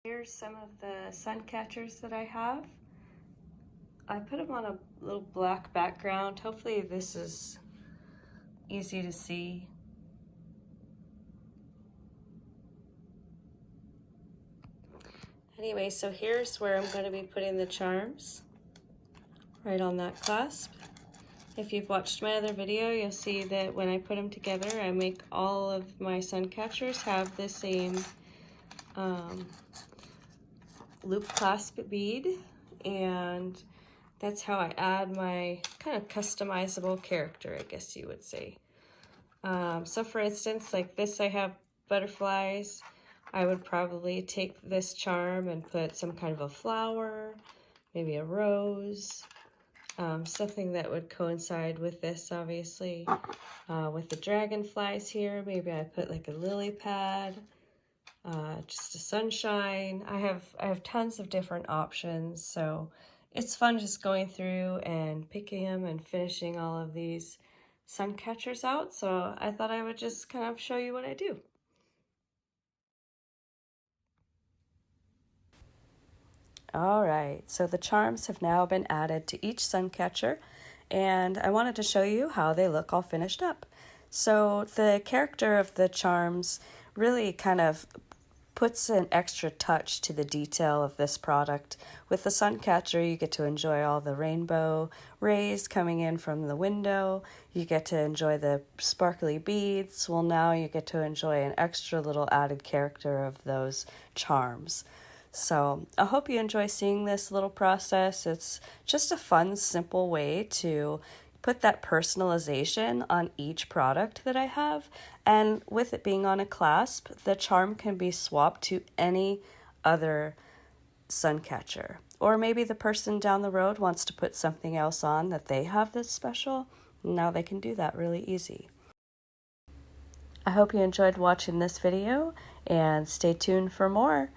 Here's some of the Suncatchers that I have. I put them on a little black background. Hopefully this is easy to see. Anyway, so here's where I'm going to be putting the charms, right on that clasp. If you've watched my other video, you'll see that when I put them together, I make all of my Suncatchers have the same loop clasp bead, and that's how I add my kind of customizable character, I guess you would say. So for instance, like this, I have butterflies. I would probably take this charm and put some kind of a flower, maybe a rose, something that would coincide with this, obviously. With the dragonflies here, maybe I put like a lily pad, just a sunshine. I have tons of different options, so it's fun just going through and picking them and finishing all of these Suncatchers out. So I thought I would just kind of show you what I do. All right, so the charms have now been added to each Suncatcher, and I wanted to show you how they look all finished up. So the character of the charms really kind of puts an extra touch to the detail of this product. With the Suncatcher, you get to enjoy all the rainbow rays coming in from the window. You get to enjoy the sparkly beads. Well, now you get to enjoy an extra little added character of those charms. So I hope you enjoy seeing this little process. It's just a fun, simple way to put that personalization on each product that I have. And with it being on a clasp, the charm can be swapped to any other Suncatcher. Or maybe the person down the road wants to put something else on that they have that's special. Now they can do that really easy. I hope you enjoyed watching this video, and stay tuned for more.